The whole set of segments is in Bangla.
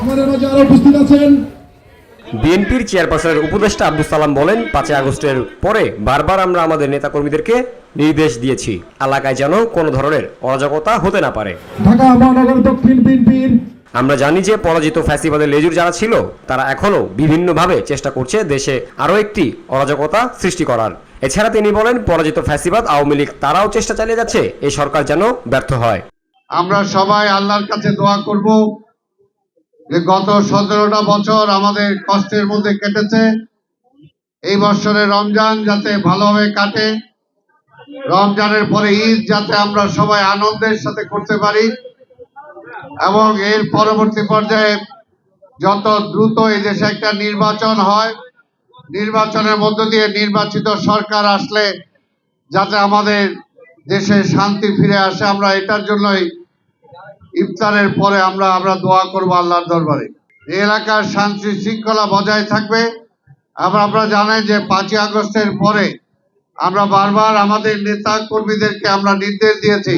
আমাদের মাঝে আরো উপস্থিত আছেন বিএনপির চেয়ারপারসনের উপদেষ্টা আব্দুল সালাম বলেন, ৫ আগস্টের পরে বারবার আমরা আমাদের নেতাকর্মীদেরকে নির্দেশ দিয়েছি এলাকায় যেন কোনো ধরনের অরাজকতা হতে না পারে। ঢাকা মহানগর দক্ষিণ বিএনপির আমরা জানি যে পরাজিত ফ্যাসিবাদের লেজুর যারা ছিল তারা এখনো বিভিন্নভাবে চেষ্টা করছে দেশে আরও একটি অরাজকতা সৃষ্টি করার। এছাড়া তিনি বলেন, পরাজিত ফ্যাসিবাদ আওয়ামী লীগ তারাও চেষ্টা চালিয়ে যাচ্ছে এই সরকার যেন ব্যর্থ হয়। আমরা সবাই আল্লাহর কাছে দোয়া করব যে গত 17টা বছর আমাদের কষ্টের মধ্যে কেটেছে, এই বছরে রমজান যাতে ভালোভাবে কাটে, রমজানের পরে ঈদ যাতে আমরা সবাই আনন্দের সাথে করতে পারি এবং এর পরবর্তী পর্যায়ে যত দ্রুত এই দেশে একটা নির্বাচন হয়, নির্বাচনের মধ্য দিয়ে নির্বাচিত সরকার আসলে যাতে আমাদের দেশে শান্তি ফিরে আসে, আমরা এটার জন্যই ইফতারের পরে আমরা দোয়া করব আল্লাহর দরবারে। এই এলাকার শান্তি শৃঙ্খলা বজায় থাকবে। আপনারা জানেন যে 5 আগস্টের পরে আমরা বারবার আমাদের নেতা কর্মীদেরকে আমরা নির্দেশ দিয়েছি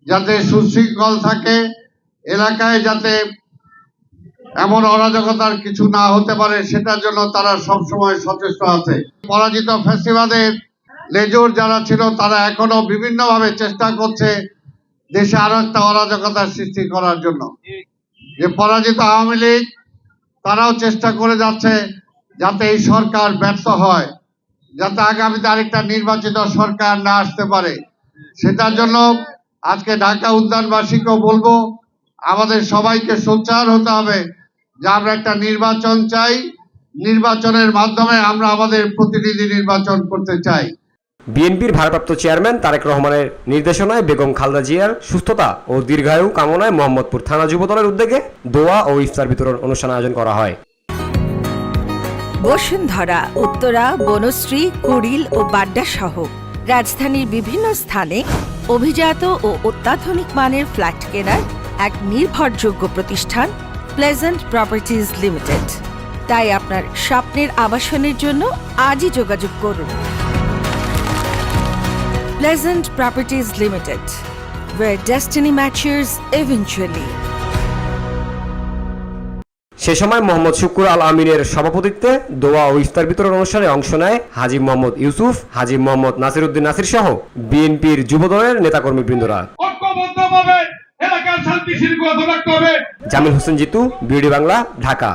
যাতে সুশৃঙ্খল থাকে, এলাকায় যাতে এমন অরাজকতার কিছু না হতে পারে সেটার জন্য তারা সবসময় সচেষ্ট আছে। পরাজিত ফ্যাসিবাদের লেজুর যারা ছিল তারা এখনো বিভিন্নভাবে চেষ্টা করছে দেশে আরো একটা অরাজকতার সৃষ্টি করার জন্য। যে পরাজিত আওয়ামী লীগ তারাও চেষ্টা করে যাচ্ছে যাতে এই সরকার ব্যর্থ হয়, যাতে আগামীতে আরেকটা নির্বাচিত সরকার না আসতে পারে। সেটার জন্য আজকে ঢাকা উদ্যানবাসীকেও বলবো, আমাদের সবাইকে সোচ্চার হতে হবে যে আমরা একটা নির্বাচন চাই, নির্বাচনের মাধ্যমে আমরা আমাদের প্রতিনিধি নির্বাচন করতে চাই। বিএনপির ভারপ্রাপ্ত চেয়ারম্যান তারেক রহমানের নির্দেশনায় বেগম খালেদা জিয়ার সুস্থতা ও দীর্ঘায়ু কামনায় মোহাম্মদপুর থানা যুবদলের উদ্যোগে দোয়া ও ইফতার বিতরণ অনুষ্ঠান আয়োজন করা হয়। বসুন্ধরা, উত্তরা, বনশ্রী, কুড়িল ও বাড্ডা সহ রাজধানীর বিভিন্ন স্থানে অভিজাত ও অত্যাধুনিক মানের ফ্ল্যাট কেনার এক নির্ভরযোগ্য প্রতিষ্ঠান প্লেজেন্ট প্রপার্টিজ লিমিটেড। তাই আপনার স্বপ্নের আবাসনের জন্য আজই যোগাযোগ করুন। Pleasant Properties Limited, where destiny matches eventually. সে সময় মোহাম্মদ শুকুর আল আমিনের সভাপতিত্বে দোয়া ও ইফতার বিতরণ অনুষ্ঠানে অংশ নেয় হাজী মোহাম্মদ ইউসুফ, হাজী মোহাম্মদ নাসির উদ্দিন নাসির সহ বিএনপির যুবদলের নেতাকর্মী বৃন্দরা। ঐক্যবদ্ধভাবে এলাকার শান্তি শৃঙ্খলা ধরে রাখতে হবে। জামিল হোসেন জিতু, বিডি বাংলা, ঢাকা।